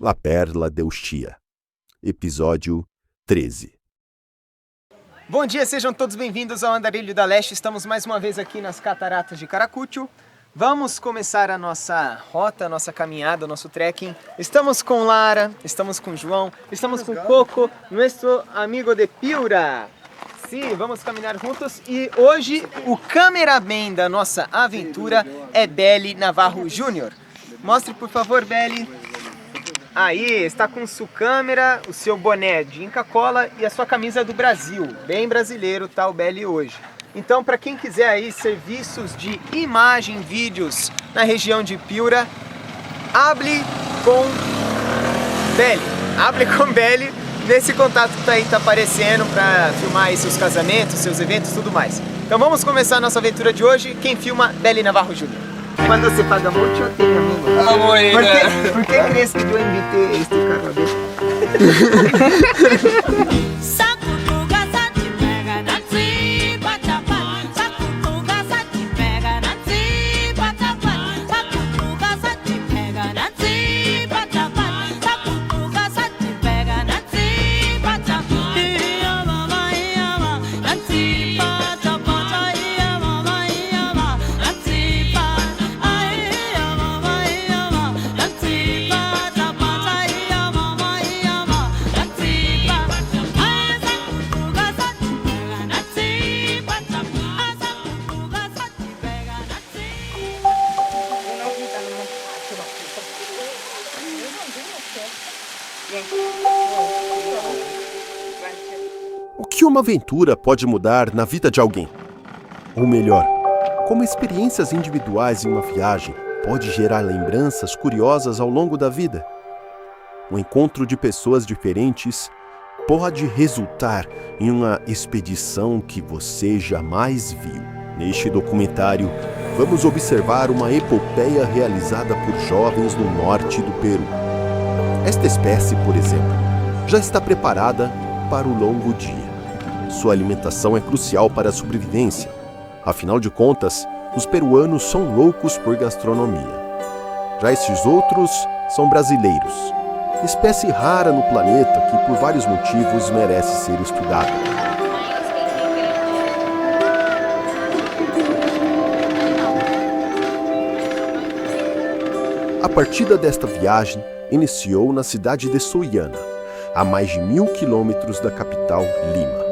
La Perla d'Ustia. Episódio 13. Bom dia, sejam todos bem-vindos ao Andarilho da Leste. Estamos mais uma vez aqui nas Cataratas de Caracucho. Vamos começar a nossa rota, a nossa caminhada, o nosso trekking. Estamos com Lara, estamos com João, estamos com Coco, nosso amigo de Piura. Sim, vamos caminhar juntos e hoje o cameraman da nossa aventura é Belly Navarro Jr. Mostre, por favor, Belly. Aí, está com sua câmera, o seu boné de Inca Kola e a sua camisa do Brasil. Bem brasileiro tá o Belly hoje. Então, para quem quiser aí serviços de imagem, vídeos na região de Piura, hable com Belly. Hable com Belly nesse contato que tá aparecendo para filmar aí seus casamentos, seus eventos e tudo mais. Então vamos começar a nossa aventura de hoje. Quem filma? Belly Navarro Jr. Quando você paga muito, eu tenho amigo. ¿Por qué crees que yo invité este carro a ver? O que uma aventura pode mudar na vida de alguém? Ou melhor, como experiências individuais em uma viagem pode gerar lembranças curiosas ao longo da vida? O encontro de pessoas diferentes pode resultar em uma expedição que você jamais viu. Neste documentário, vamos observar uma epopeia realizada por jovens no norte do Peru. Esta espécie, por exemplo, já está preparada para o longo dia. Sua alimentação é crucial para a sobrevivência. Afinal de contas, os peruanos são loucos por gastronomia. Já estes outros são brasileiros, espécie rara no planeta que por vários motivos merece ser estudada. A partida desta viagem iniciou na cidade de Sullana, a mais de 1.000 quilômetros da capital, Lima.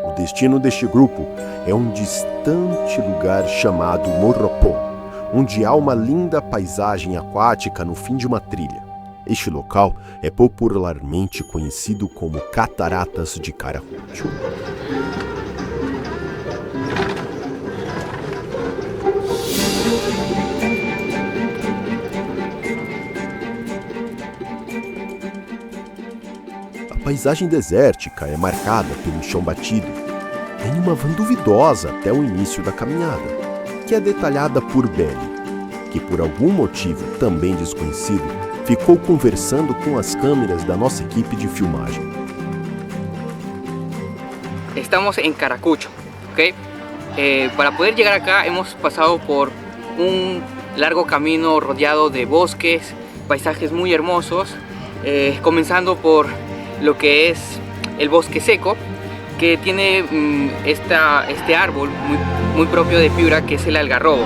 O destino deste grupo é um distante lugar chamado Morropó, onde há uma linda paisagem aquática no fim de uma trilha. Este local é popularmente conhecido como Cataratas de Caracucho. A paisagem desértica é marcada pelo chão batido. Tem uma van duvidosa até o início da caminhada, que é detalhada por Belly, que por algum motivo também desconhecido, ficou conversando com as câmeras da nossa equipe de filmagem. Estamos en Caracucho, ¿ok? Para poder llegar acá hemos pasado por un largo camino rodeado de bosques, paisajes muy hermosos, comenzando por lo que es el bosque seco, que tiene este árbol muy propio de Piura, que es el algarrobo.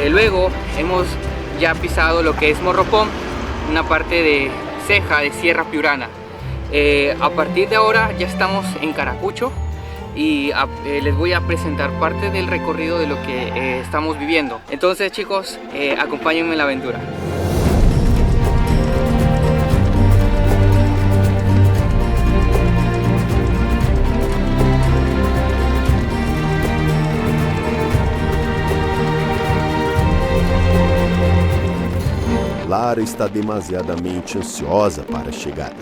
Luego hemos ya pisado lo que es Morropó, una parte de ceja de Sierra Piurana. A partir de ahora ya estamos en Caracucho y les voy a presentar parte del recorrido de lo que estamos viviendo. Entonces, chicos, acompáñenme en la aventura. Lara está demasiadamente ansiosa para a chegada.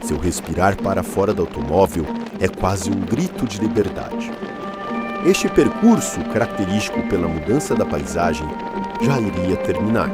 Seu respirar para fora do automóvel é quase um grito de liberdade. este percurso, característico pela mudança da paisagem, já iria terminar.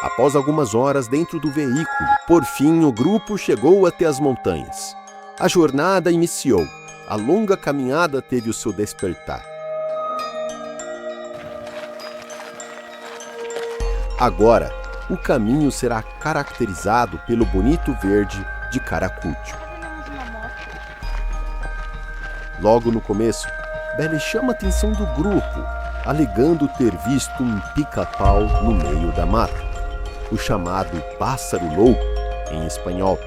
Após algumas horas dentro do veículo, por fim o grupo chegou até as montanhas. A jornada iniciou. A longa caminhada teve o seu despertar. Agora, o caminho será caracterizado pelo bonito verde de Caracútio. Logo no começo, Belly chama a atenção do grupo, alegando ter visto um pica-pau no meio da mata. O chamado pássaro louco, em espanhol.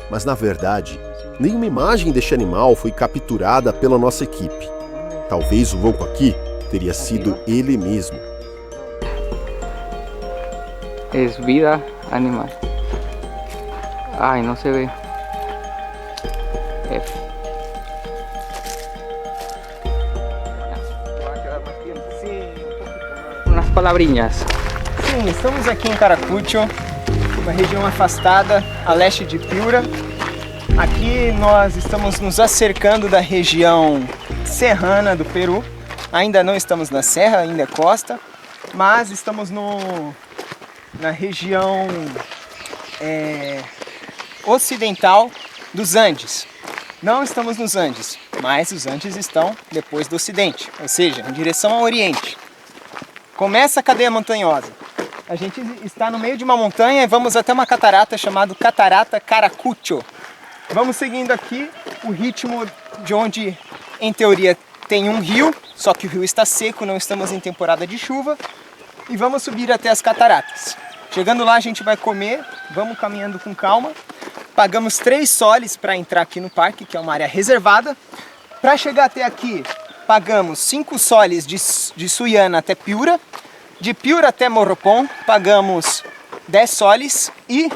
Mas, na verdade, nenhuma imagem deste animal foi capturada pela nossa equipe. Talvez o louco aqui teria sido ele mesmo. É vida animal. Ai, não se vê. F. Umas palavrinhas. Sim, estamos aqui em Caracútio, uma região afastada a leste de Piura. Aqui nós estamos nos acercando da região serrana do Peru. Ainda não estamos na serra, ainda é costa, mas estamos na região ocidental dos Andes. Não estamos nos Andes, mas os Andes estão depois do ocidente, ou seja, em direção ao oriente. Começa a cadeia montanhosa. A gente está no meio de uma montanha e vamos até uma catarata chamada Catarata Caracútio. Vamos seguindo aqui o ritmo de onde, em teoria, tem um rio, só que o rio está seco, não estamos em temporada de chuva. E vamos subir até as cataratas. Chegando lá a gente vai comer, vamos caminhando com calma. Pagamos 3 soles para entrar aqui no parque, que é uma área reservada. Para chegar até aqui, pagamos 5 soles de Suiana até Piura. De Piura até Morropón, pagamos 10 soles. E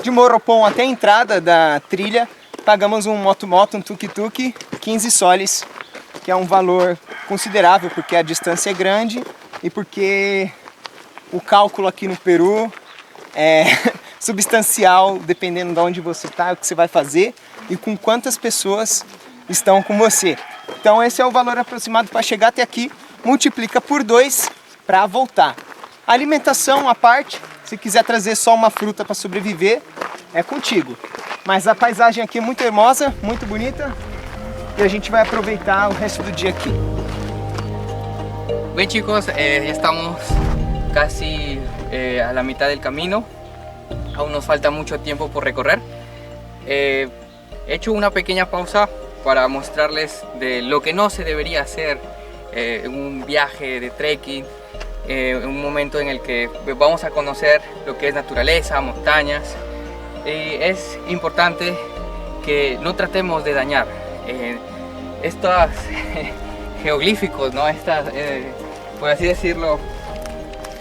de Morropón até a entrada da trilha, pagamos um moto-moto, um tuk-tuk, 15 soles, que é um valor considerável, porque a distância é grande e porque o cálculo aqui no Peru é substancial, dependendo de onde você está, o que você vai fazer e com quantas pessoas estão com você. Então esse é o valor aproximado para chegar até aqui, multiplica por 2 para voltar. Alimentação à parte, se quiser trazer só uma fruta para sobreviver, é contigo. Mas a paisagem aqui é muito hermosa, muito bonita e a gente vai aproveitar o resto do dia aqui. Bien chicos, ya estamos casi a la mitad del camino. Aún nos falta mucho tiempo por recorrer. He hecho una pequeña pausa para mostrarles de lo que no se debería hacer en un viaje de trekking, un momento en el que vamos a conocer lo que es naturaleza, montañas. Es importante que no tratemos de dañar estos geoglíficos, ¿no? Estas, por así decirlo,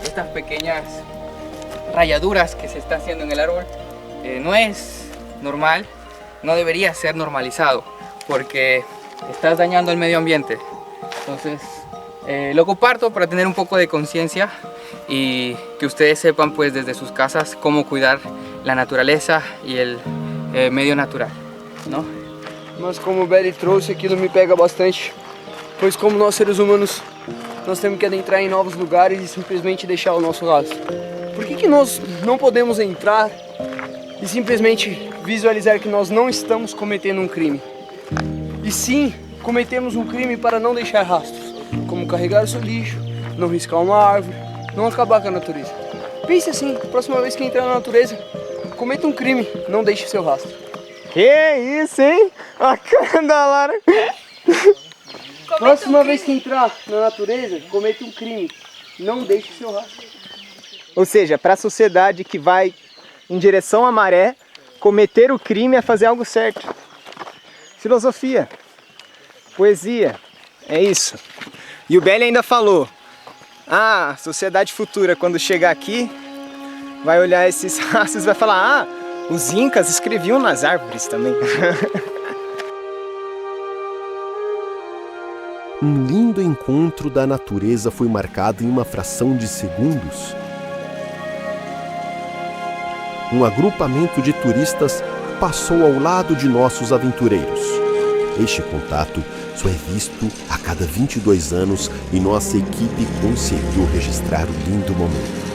estas pequeñas rayaduras que se está haciendo en el árbol. No es normal, no debería ser normalizado, porque estás dañando el medio ambiente. Entonces lo comparto para tener un poco de conciencia y que ustedes sepan pues desde sus casas cómo cuidar la naturaleza y el medio natural, ¿no? Mas como o Belly trouxe, aquilo me pega bastante, pois como nós seres humanos, nós temos que adentrar em novos lugares e simplesmente deixar o nosso rastro. Por que nós não podemos entrar e simplesmente visualizar que nós não estamos cometendo um crime? E sim, cometemos um crime para não deixar rastros, como carregar o seu lixo, não riscar uma árvore, não acabar com a natureza. Pense assim, próxima vez que entrar na natureza, cometa um crime, não deixe seu rastro. Que isso, hein? A cara da Lara. Próxima vez que entrar na natureza, cometa um crime, não deixe seu rastro. Ou seja, para a sociedade que vai em direção à maré, cometer o crime é fazer algo certo. Filosofia, poesia, é isso. E o Belly ainda falou, a sociedade futura, quando chegar aqui, vai olhar esses rastros e vai falar, Os incas escreviam nas árvores também. Um lindo encontro da natureza foi marcado em uma fração de segundos. Um agrupamento de turistas passou ao lado de nossos aventureiros. Este contato só é visto a cada 22 anos e nossa equipe conseguiu registrar o lindo momento.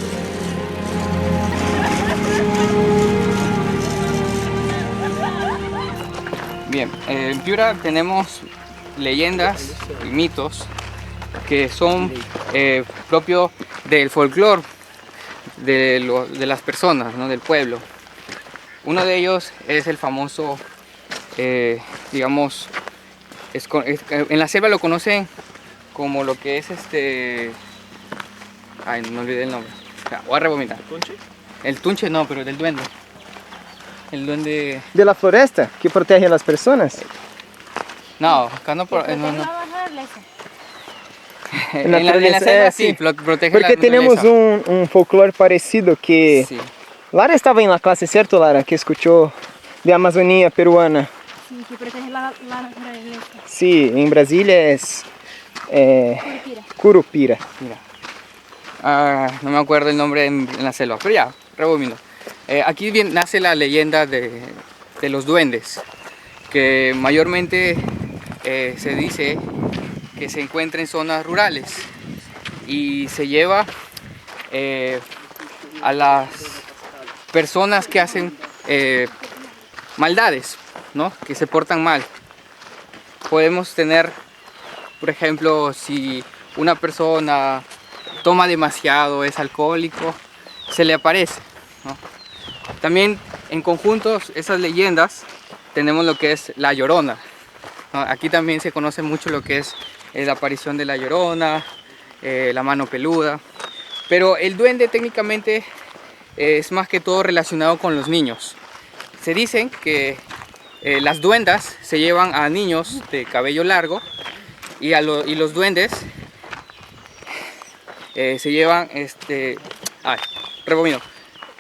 Bien, en Piura tenemos leyendas y mitos que son propios del folclore de las personas, ¿no? Del pueblo. Uno de ellos es el famoso, digamos, en la selva lo conocen como lo que es ay, no olvidé el nombre. Voy a rebobinar. El tunche no, pero del duende. El duende... De la floresta, que protege a las personas. No, acá no... no. En En la selva sí, sí. protege Porque la tenemos naturaleza. un folclore parecido que... Sí. Lara estaba en la clase, ¿cierto, Lara? Que escuchó de Amazonía peruana. Sí, que protege la naturaleza. Sí, en Brasilia es Curupira. Curupira. Mira. No me acuerdo el nombre en la selva, pero ya, rebobino. Aquí nace la leyenda de los duendes, que mayormente se dice que se encuentra en zonas rurales y se lleva a las personas que hacen maldades, ¿no? Que se portan mal. Podemos tener, por ejemplo, si una persona toma demasiado, es alcohólico, se le aparece, ¿no? También en conjuntos, esas leyendas, tenemos lo que es la Llorona, ¿no? Aquí también se conoce mucho lo que es la aparición de la Llorona, la mano peluda, pero el duende técnicamente es más que todo relacionado con los niños. Se dicen que las duendas se llevan a niños de cabello largo y los duendes se llevan rebobino.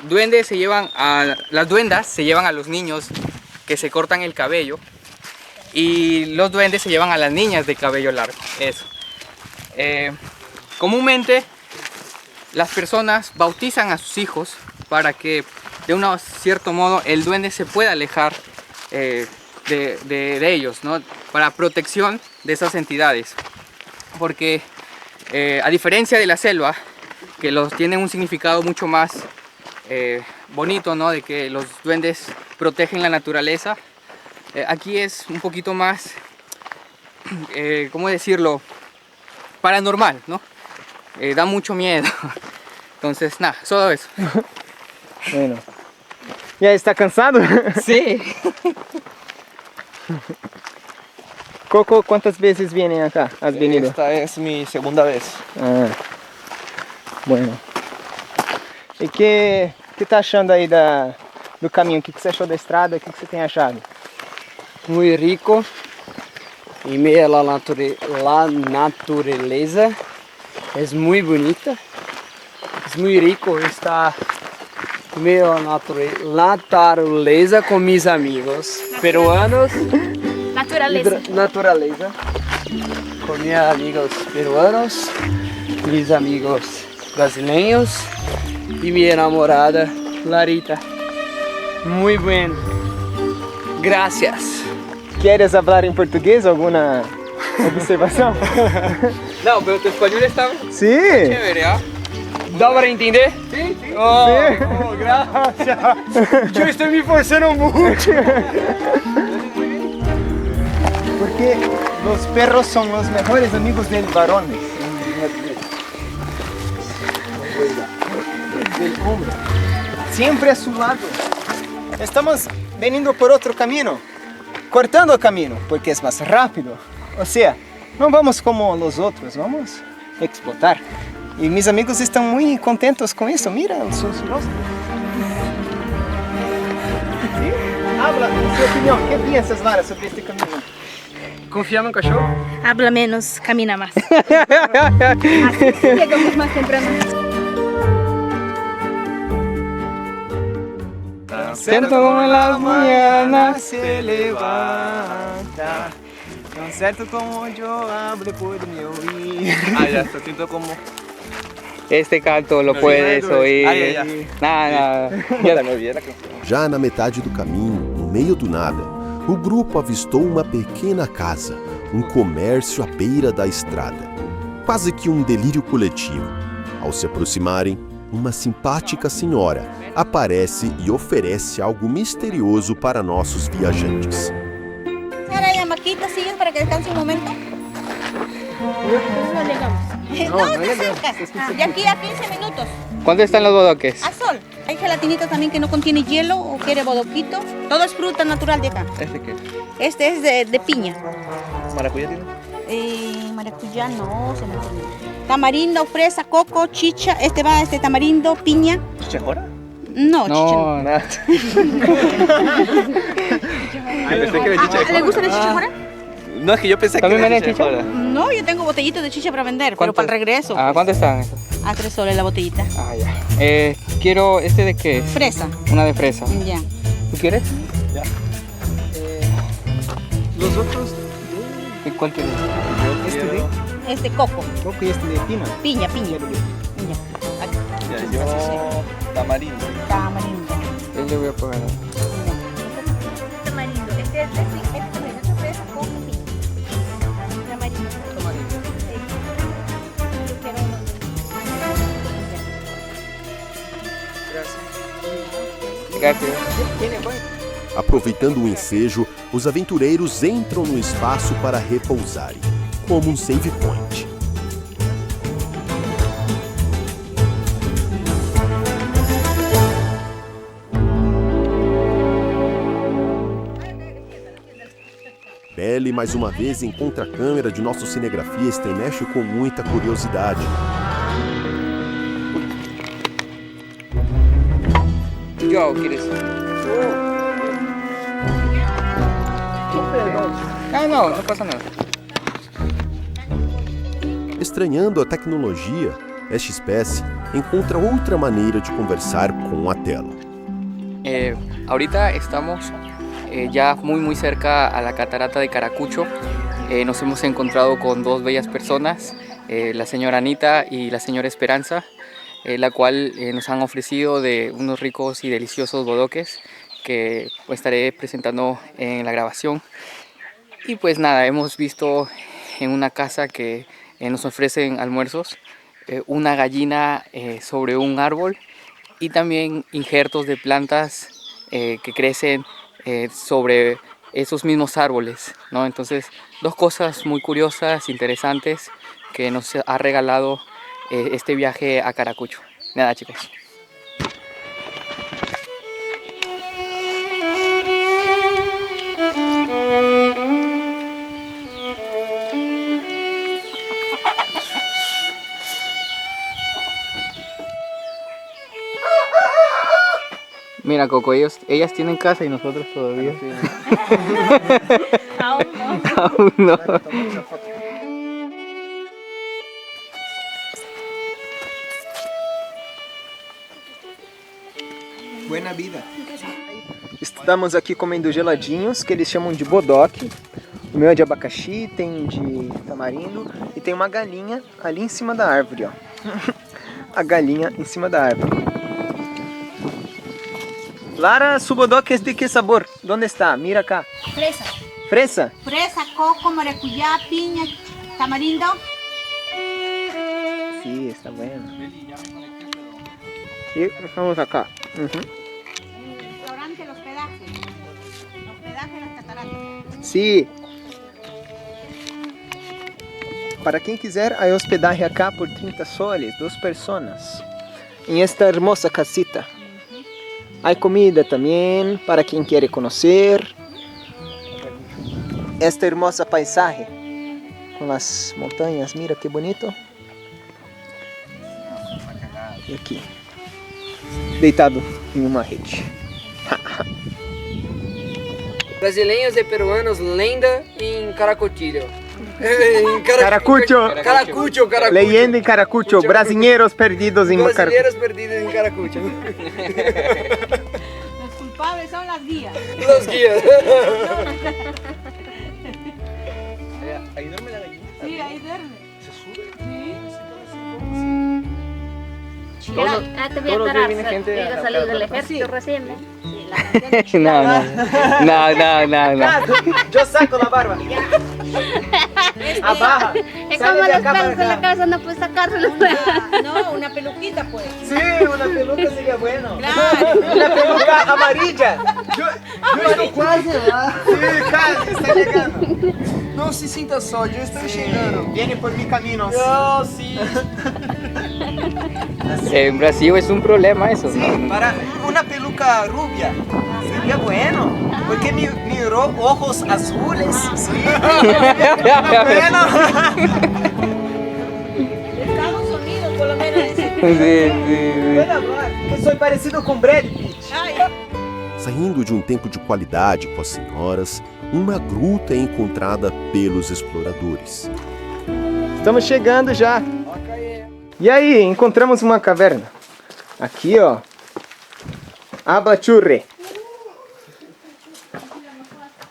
Las duendas se llevan a los niños que se cortan el cabello y los duendes se llevan a las niñas de cabello largo. Eso. Comúnmente las personas bautizan a sus hijos para que de un cierto modo el duende se pueda alejar de ellos, ¿no? Para protección de esas entidades. Porque a diferencia de la selva, que tienen un significado mucho más bonito, ¿no? De que los duendes protegen la naturaleza, aquí es un poquito más, ¿cómo decirlo? Paranormal, ¿no? Da mucho miedo. Entonces, nada, solo eso. Bueno. ¿Ya está cansado? Sí. Coco, ¿cuántas veces viene acá? ¿Has venido? Esta es mi segunda vez. Ah, bueno. E que tá achando aí do caminho? O que você achou da estrada? O que você tem achado? Muy rico y mira la naturaleza es muy bonita, es muy rico estar mira la naturaleza con mis amigos peruanos, naturaleza con mis amigos peruanos, mis amigos brasileños y mi enamorada Larita. Muy bien, gracias. ¿Quieres hablar en portugués? ¿Alguna observación? No, pero tu español está Sí. chévere, ¿ah? ¿Da para entender? Sí, sí. Oh, gracias. Yo estoy me esforzando mucho. Porque los perros son los mejores amigos del varón. Del hombre. Siempre a su lado. Estamos veniendo por otro camino, cortando el camino, porque es más rápido. O sea, no vamos como los otros, vamos a explotar. Y mis amigos están muy contentos con eso. Mira sus rostros. ¿Sí? Habla su opinión. ¿Qué piensas, Lara, sobre este camino? ¿Confía en un cachorro? Habla menos, camina más. Así llegamos más temprano. certo como en la mañana se levanta. Tan certo como yo hablo por mi oír. Ah, ya, está siento como... Este canto lo puedes oír. Ah, ya. Nada. Ya me olvidé la canción. Já na metade do caminho, no meio do nada, o grupo avistou uma pequena casa, um comércio à beira da estrada. Quase que um delírio coletivo. Ao se aproximarem, uma simpática senhora aparece e oferece algo misterioso para nossos viajantes. Ahora ya Maquita, sigues para que descanse un momento. No llegamos. No, está cerca. De aquí a 15 minutos. ¿Cuánto están los bodoques? A sol. Hay gelatinita también que no contiene hielo o quiere bodoquito. Todo es fruta natural de acá. ¿Este qué? Este es de piña. ¿Maracuyá tiene? Maracuyá no, se me olvidó. Tamarindo, fresa, coco, chicha. Este va tamarindo, piña. ¿Chichajora? No, chicha. No, nada. Pensé que era chicha. ¿Le gusta la chicha? No, es que yo pensé que ¿También era venden chicha? chichajora. No, yo tengo botellitos de chicha para vender, pero ¿Cuántos? para el regreso. Ah, pues. ¿cuánto están esos? A 3 soles la botellita. Ah, ya. Quiero, ¿este de qué es? Fresa. Una de fresa. Ya. ¿Tú quieres? Los otros, ¿Cuál quieres? este de Este coco. coco y este de pino. Piña, piña. Ya lo vi. Piña. Ya, yo... Tamarindo. Tamarindo. Él le voy a pagar. Tamarindo. Este es fresa, coco, piña. Tamarindo. Yo quiero uno. Gracias. Aproveitando o ensejo, os aventureiros entram no espaço para repousarem, como um save point. Belly mais uma vez encontra a câmera de nosso cinegrafista e mexe com muita curiosidade. Yo, ¿quieres? Ah, não, não passa nada. Estranhando a tecnologia, esta espécie encontra outra maneira de conversar com a tela. Ahorita estamos ya muy cerca a la catarata de Caracucho. Nos hemos encontrado con dos bellas personas, la señora Anita y la señora Esperanza, la cual nos han ofrecido de unos ricos y deliciosos bodoques que estaré presentando en la grabación. Y pues nada, hemos visto en una casa que nos ofrecen almuerzos una gallina sobre un árbol y también injertos de plantas que crecen sobre esos mismos árboles, ¿no? Entonces, dos cosas muy curiosas, interesantes que nos ha regalado este viaje a Caracucho. Nada, chicos. Mira, Coco, ellas tienen casa y nosotros todavía. Aún no. Aún no. Buena vida. Estamos aqui comendo geladinhos, que eles chamam de bodoque. O meu é de abacaxi, tem de tamarindo e tem uma galinha ali em cima da árvore, ó. A galinha em cima da árvore. Lara, su bodoque es de qué sabor? ¿Dónde está? Mira acá. Fresa. ¿Fresa? Fresa, coco, maracuyá, piña, tamarindo. Sí, está bueno. Y vamos acá. Restaurante El Hospedaje. Hospedaje Las Cataratas. Sí. Para quien quiser, hay hospedaje acá por 30 soles, 2 personas. En esta hermosa casita. Hay comida también para quien quiere conocer esta hermosa paisaje con las montañas. Mira qué bonito. Y aquí, deitado en una rede. Brasileiros e peruanos, lenda em Caracotilho. Caracucho. Caracucho. Leyenda en Caracucho. Brasileiros perdidos en Caracucho. Brasileiros perdidos em Caracucho. suaves son las guías. Los guías. Ahí duerme la gallina. Sí, ahí duerme. Se sube. Sí. Todos los días viene gente a salir del ejército recién, ¿no? Sí, la gente No. Yo saco la barba. Abaja. Es Sale como de los acá para pelos en la acá. cabeza, no puedes sacárselo. No, una peluquita pues. Sí, una peluca sería bueno. Claro. Una peluca amarilla. Yo estou quase lá. Sí, casi, está llegando. Não se sinta só, eu estou chegando. Viene por mi camino. Oh, sim. En Brasil es un problema eso. Sí, para una peluca rubia sería bueno, porque mi ojos azules. Sí, bueno. Estados Unidos, por lo menos. Puedo hablar, que soy parecido com Brad Pitt. Saindo de um tempo de qualidade com as senhoras, uma gruta é encontrada pelos exploradores. Estamos chegando já. E aí, encontramos uma caverna. Aqui, ó. Abachurre.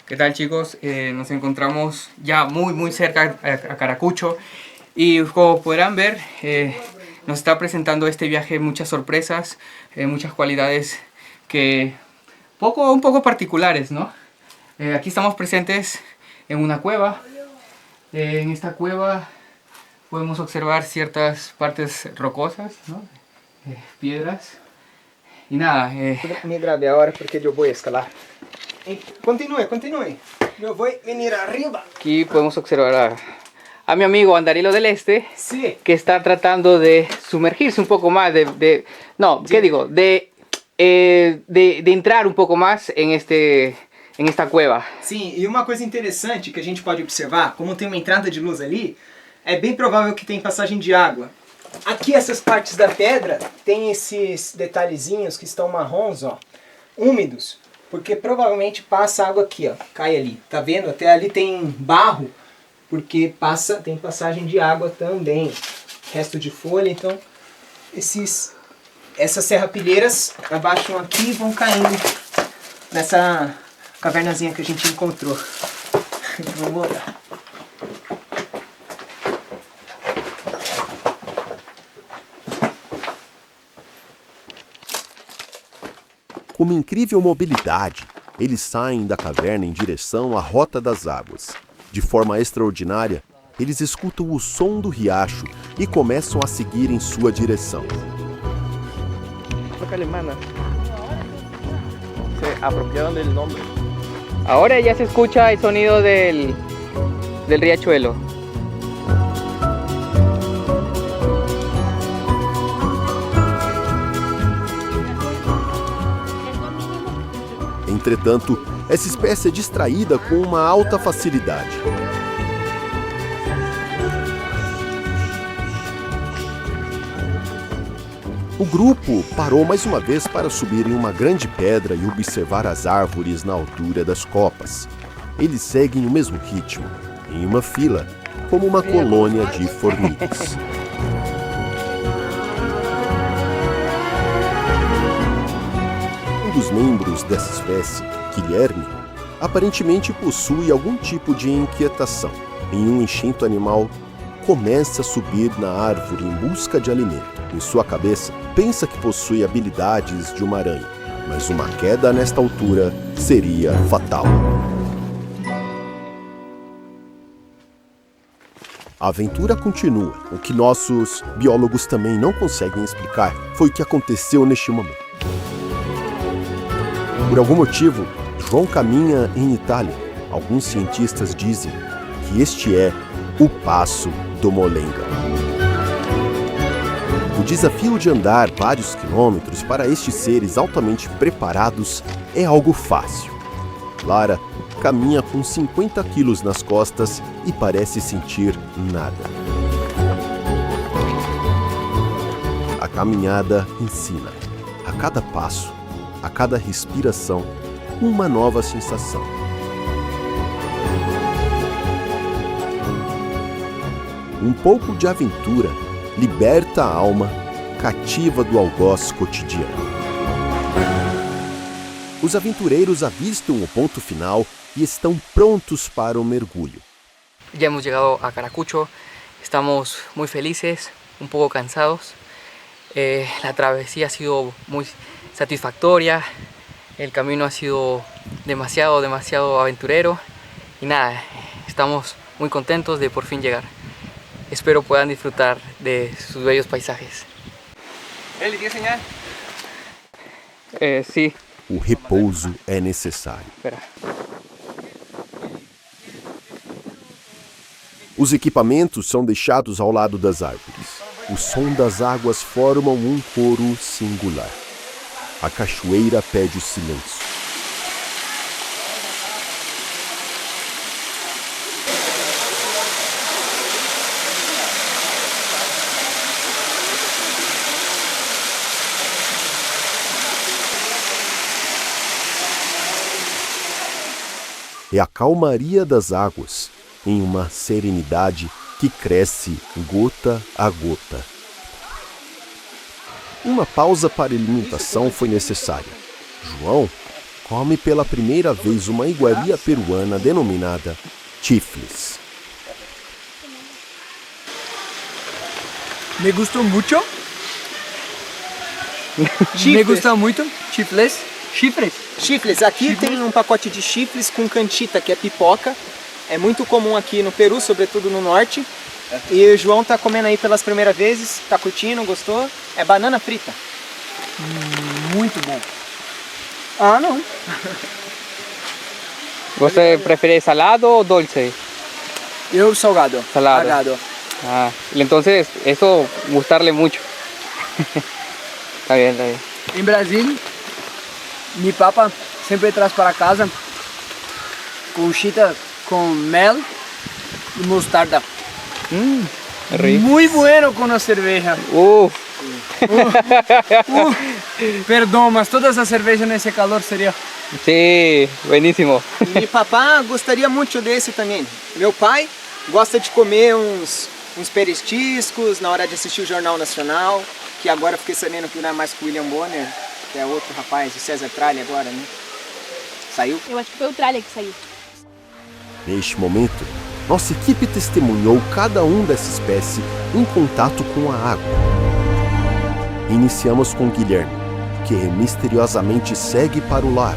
¿Qué tal, chicos? Nos encontramos ya muy cerca a Caracucho y como podrán ver nos está presentando este viaje muchas sorpresas, muchas cualidades que un poco particulares, ¿no? Aquí estamos presentes en una cueva. En esta cueva podemos observar ciertas partes rocosas, ¿no? Piedras y nada. Me grave agora porque eu vou escalar. Continue. Eu vou venir arriba. Aquí podemos observar a mi amigo Andarilo del Este, Sí. que está tratando de sumergirse un poco más, de entrar un poco más en esta cueva. Sim, e uma coisa interessante que a gente pode observar, como tem uma entrada de luz ali, é bem provável que tem passagem de água. Aqui essas partes da pedra tem esses detalhezinhos que estão marrons, ó, úmidos, porque provavelmente passa água aqui, ó, cai ali. Tá vendo? Até ali tem barro, porque tem passagem de água também. Resto de folha, então essas serrapilheiras abaixam aqui e vão caindo nessa cavernazinha que a gente encontrou. Vamos voltar. Com uma incrível mobilidade, eles saem da caverna em direção à Rota das Águas. De forma extraordinária, eles escutam o som do riacho e começam a seguir em sua direção. Toca alemana. Se apropiaron del nombre. Ahora ya se escucha el sonido del riachuelo. Entretanto, essa espécie é distraída com uma alta facilidade. O grupo parou mais uma vez para subir em uma grande pedra e observar as árvores na altura das copas. Eles seguem o mesmo ritmo, em uma fila, como uma colônia de formigas. Um dos membros dessa espécie, Guilherme, aparentemente possui algum tipo de inquietação. Em um instinto animal, começa a subir na árvore em busca de alimento. Em sua cabeça, pensa que possui habilidades de uma aranha, mas uma queda nesta altura seria fatal. A aventura continua. O que nossos biólogos também não conseguem explicar foi o que aconteceu neste momento. Por algum motivo, João caminha em Itália. Alguns cientistas dizem que este é o Passo do Molenga. O desafio de andar vários quilômetros para estes seres altamente preparados é algo fácil. Lara caminha com 50 quilos nas costas e parece sentir nada. A caminhada ensina, a cada passo, a cada respiração, uma nova sensação. Um pouco de aventura liberta a alma cativa do algoz cotidiano. Os aventureiros avistam o ponto final e estão prontos para o mergulho. Ya hemos llegado a Caracucho, estamos muy felices, un poco cansados. La travesía ha sido muy satisfactoria, el camino ha sido demasiado aventurero y nada, estamos muy contentos de por fin llegar. Espero puedan disfrutar de sus bellos paisajes. Ele quer ensinar? Sí, O repouso é necessário. espera. Os equipamentos são deixados ao lado das árvores. O som das águas formam um coro singular. A cachoeira pede silêncio. É a calmaria das águas, em uma serenidade que cresce gota a gota. Uma pausa para alimentação foi necessária. João come pela primeira vez uma iguaria peruana denominada chifles. Me gustou muito. Me gusta muito. Chifles. Chifles. Aqui tem um pacote de chifles com canchita, que é pipoca. É muito comum aqui no Peru, sobretudo no norte. E o João tá comendo aí pelas primeiras vezes, tá curtindo, gostou? É banana frita. Muito bom. Ah, não. ¿Usted prefiere salado o dulce? Eu salgado. Salgado. Ah, entonces eso gustarle mucho. Está bien, está bien. Em Brasil, mi papa sempre traz para casa conchita com mel e mostarda. Rico. Muito bueno com a cerveja. Perdão, mas toda essa cerveja nesse calor seria... Sí, buenísimo. E papá gostaria muito desse também. Meu pai gosta de comer uns petiscos na hora de assistir o Jornal Nacional, que agora eu fiquei sabendo que não é mais com o William Bonner, que é outro rapaz, o César Tralli agora, né? Saiu? Eu acho que foi o Tralha que saiu. Neste momento, nossa equipe testemunhou cada um dessa espécie em contato com a água. Iniciamos com Guilherme, que misteriosamente segue para o lar,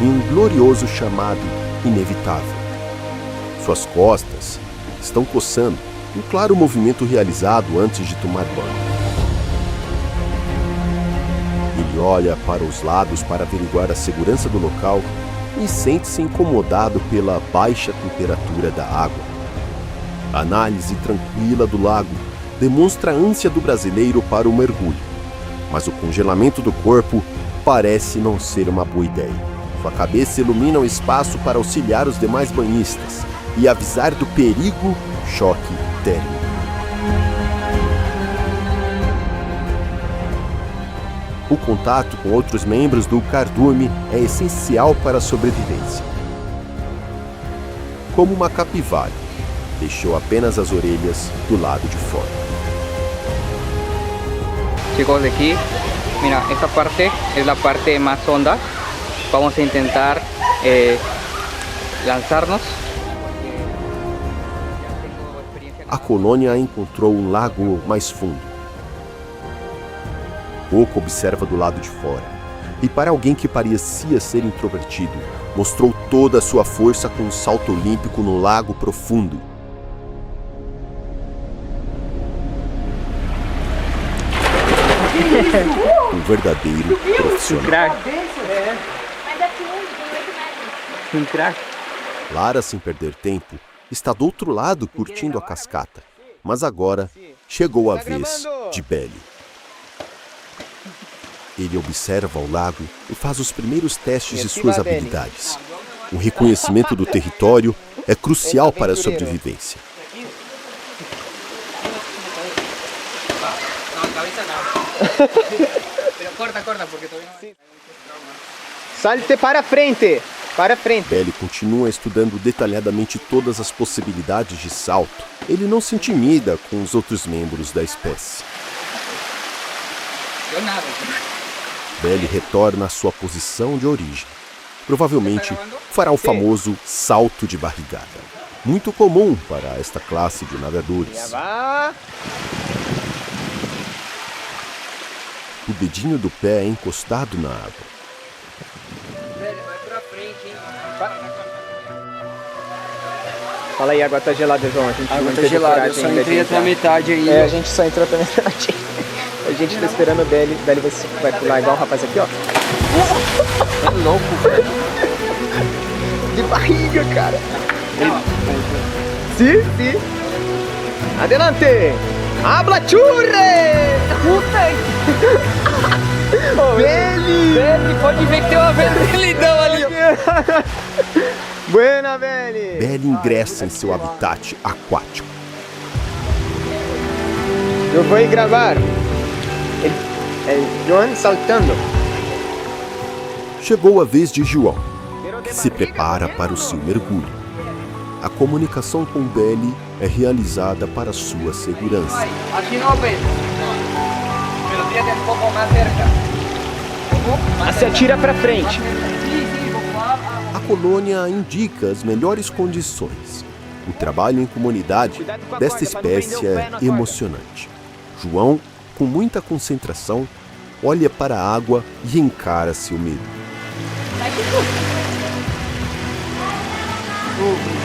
em um glorioso chamado inevitável. Suas costas estão coçando, um claro movimento realizado antes de tomar banho. Ele olha para os lados para averiguar a segurança do local e sente-se incomodado pela baixa temperatura da água. A análise tranquila do lago demonstra a ânsia do brasileiro para o mergulho, mas o congelamento do corpo parece não ser uma boa ideia. Sua cabeça ilumina o espaço para auxiliar os demais banhistas e avisar do perigo choque térmico. O contato com outros membros do cardume é essencial para a sobrevivência. Como uma capivara, deixou apenas as orelhas do lado de fora. Chicos, aquí, mira, esta parte es la parte más honda. Vamos a intentar lanzarnos. A colônia encontrou um lago mais fundo. Pouco observa do lado de fora, e para alguém que parecia ser introvertido, mostrou toda a sua força com um salto olímpico no lago profundo. Um verdadeiro profissional. Crack. Lara, sem perder tempo, está do outro lado curtindo a cascata, mas agora chegou a vez de Belly. Ele observa o lago e faz os primeiros testes de suas habilidades. O reconhecimento do território é crucial para a sobrevivência. Salte para frente! Para frente! Belly continua estudando detalhadamente todas as possibilidades de salto. Ele não se intimida com os outros membros da espécie. Belly retorna à sua posição de origem. Provavelmente fará o famoso salto de barrigada, muito comum para esta classe de nadadores. Vá. O dedinho do pé é encostado na água. Velho, vai pra frente, hein? Fala aí, a água tá gelada, João. A gente A água não tá teve gelada, eu coragem só ainda entrei de até a entrar. metade ainda. É, a gente só entrou até a metade. A gente tá esperando o Belly. O Belly vai pular igual o rapaz aqui, ó. É louco, velho. De barriga, cara. Sim, sim. Adelante. Habla churre! Belly! Velho, pode ver que tem uma vermelhidão ali, ó. Buena, Belly! Belly ingressa em seu habitat aquático. Eu vou gravar. João saltando. Chegou a vez de João, que se prepara para o seu mergulho. A comunicação com Belly é realizada para sua segurança. Aqui no ven. Pero tírate un poco más cerca. Se atira pra frente. A colônia indica as melhores condições. O trabalho em comunidade desta espécie é emocionante. João, com muita concentração, olha para a água e encara seu medo.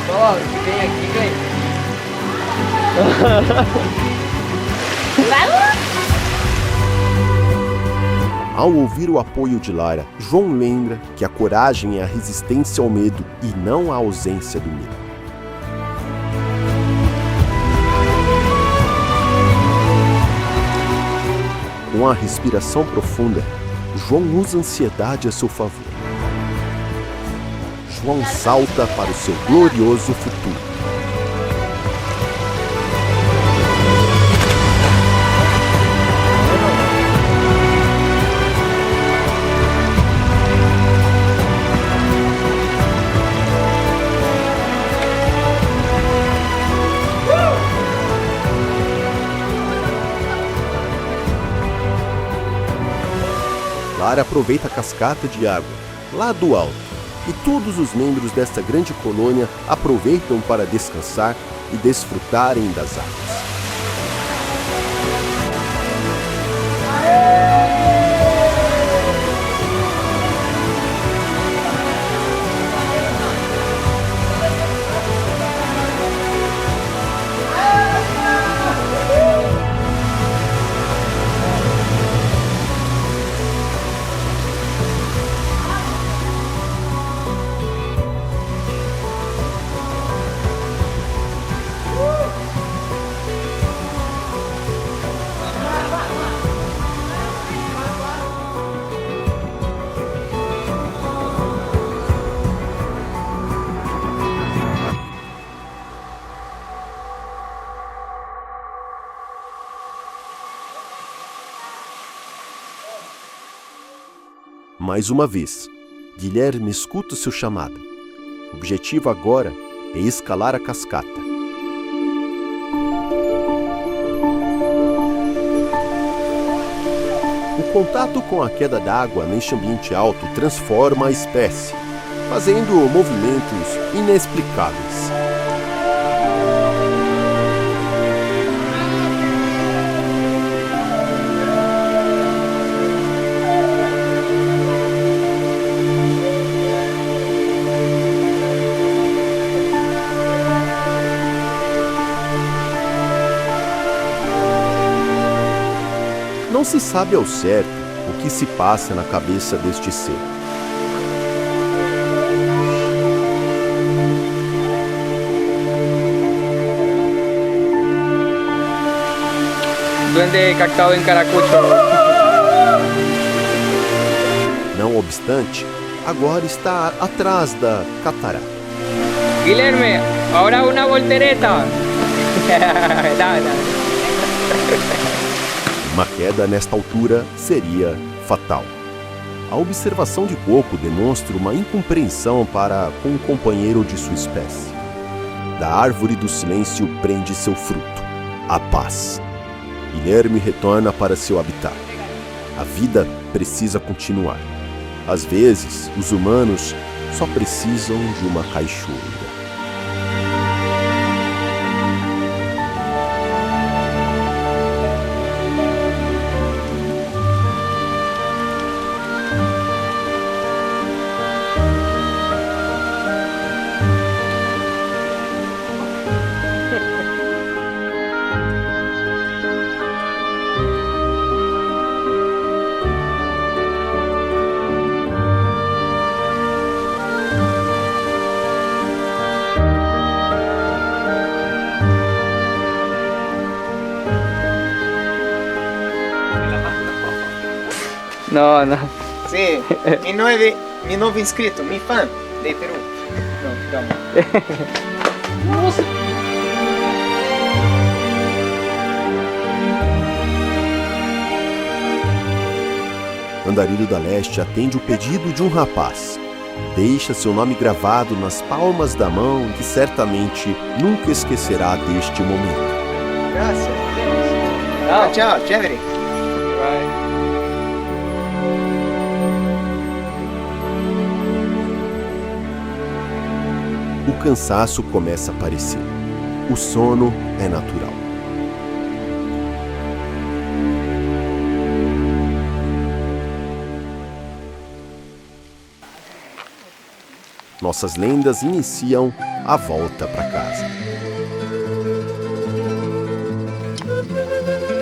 Ó, vem aqui, vem. Ao ouvir o apoio de Lara, João lembra que a coragem é a resistência ao medo e não a ausência do medo. Com a respiração profunda, João usa a ansiedade a seu favor. João salta para o seu glorioso futuro. Lara aproveita a cascata de água, lá do alto, e todos os membros desta grande colônia aproveitam para descansar e desfrutarem das águas. Mais uma vez, Guilherme escuta o seu chamado. O objetivo agora é escalar a cascata. O contato com a queda d'água neste ambiente alto transforma a espécie, fazendo movimentos inexplicáveis. Não se sabe ao certo o que se passa na cabeça deste ser. Duende captado en Caracucho. Não obstante, agora está atrás da catarata. Guilherme, ahora una voltereta. Uma queda nesta altura seria fatal. A observação de Coco demonstra uma incompreensão para com o companheiro de sua espécie. Da árvore do silêncio prende seu fruto, a paz. Guilherme retorna para seu habitat. A vida precisa continuar. Às vezes, os humanos só precisam de uma cachoeira. No, no. Sí, mi nuevo inscrito, mi fan de Perú. No, calma. Andarilho da Leste atende o pedido de um rapaz. Deixa seu nome gravado nas palmas da mão que certamente nunca esquecerá deste momento. Gracias. Chao, chao, chévere. O cansaço começa a aparecer. O sono é natural. Nossas lendas iniciam a volta para casa.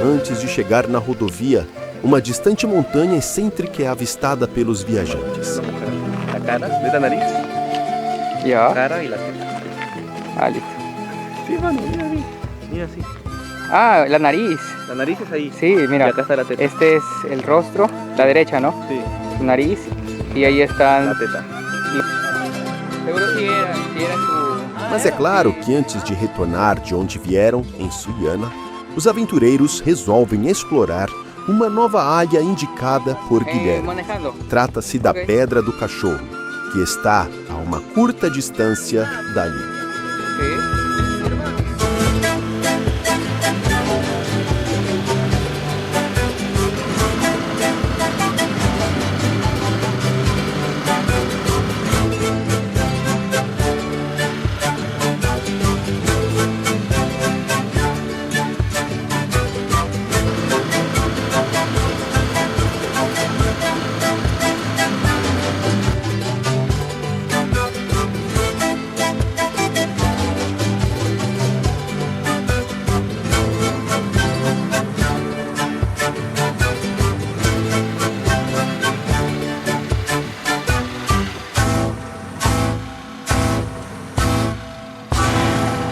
Antes de chegar na rodovia, uma distante montanha excêntrica é avistada pelos viajantes. La cara de la nariz, Ya. cara y la teta. Ah, listo. Sí, mano, mira, mira. Mira así. Ah, la nariz. La nariz es ahí. Sí, Y mira. acá está la teta. Este es el rostro, la derecha, ¿no? Sí, Su nariz. Y ahí están. la teta. Seguro si era su. Mas é claro que antes de retornar de onde vieram, em Suiana, os aventureiros resolvem explorar uma nova área indicada por Guilherme. Manejando. Trata-se da Ok. Pedra do Cachorro, que está a uma curta distância dali. Sí.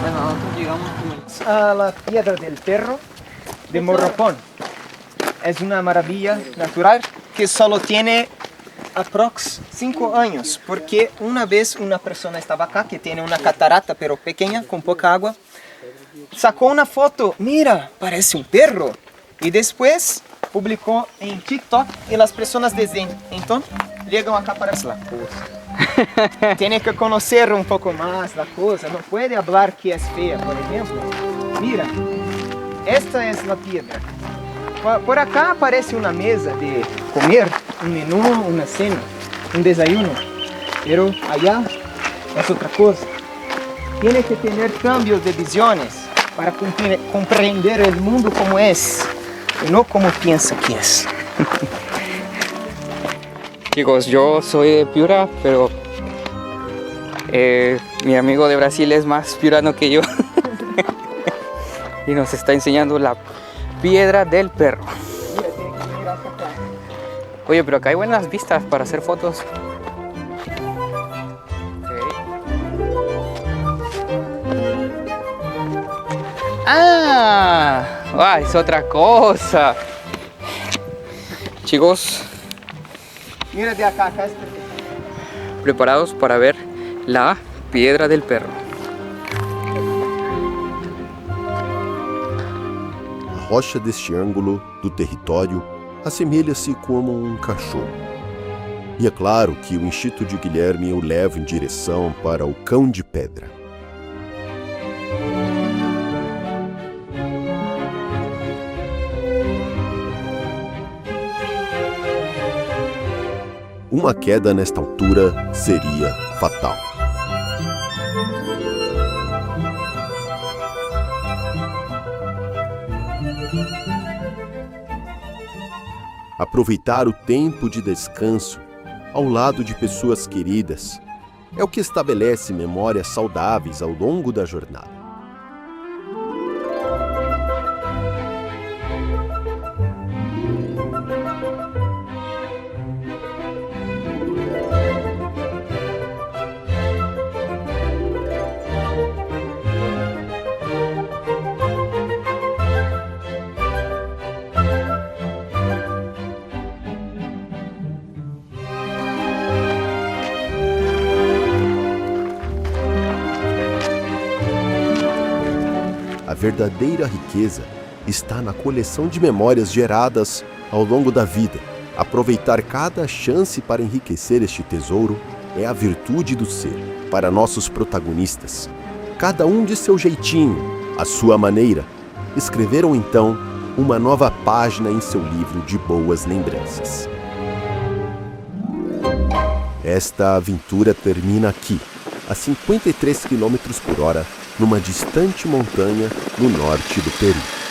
Bueno, nosotros llegamos como A la Piedra del Perro de Morropón. Es una maravilla natural que solo tiene aprox 5 años, porque una vez una persona estaba acá que tiene una catarata pero pequeña, con poca agua, sacó una foto, mira, parece un perro, y después publicó en TikTok y las personas desde entonces llegan acá para la cosa. Tiene que conocer un poco más la cosa, no puede hablar que es fea, por ejemplo. Mira, esta es la piedra. Por acá aparece una mesa de comer, un menú, una cena, un desayuno. Pero allá es otra cosa. Tiene que tener cambios de visiones para comprender el mundo como es, y no como piensa que es. Chicos, yo soy de Piura, pero mi amigo de Brasil es más piurano que yo. Y nos está enseñando la Piedra del Perro. Mira, tiene que mirar hacia acá. Oye, pero acá hay buenas vistas para hacer fotos. Ah, es otra cosa. Chicos, Mira de acá, acá es perfecto. preparados para ver la Piedra del Perro. A rocha deste ângulo do território assemelha-se como um cachorro. E é claro que o instinto de Guilherme o leva em direção para o Cão de Pedra. Uma queda nesta altura seria fatal. Aproveitar o tempo de descanso ao lado de pessoas queridas é o que estabelece memórias saudáveis ao longo da jornada. A verdadeira riqueza está na coleção de memórias geradas ao longo da vida. Aproveitar cada chance para enriquecer este tesouro é a virtude do ser. Para nossos protagonistas, cada um de seu jeitinho, à sua maneira, escreveram então uma nova página em seu livro de boas lembranças. Esta aventura termina aqui, a 53 km/h, numa distante montanha no norte do Peru.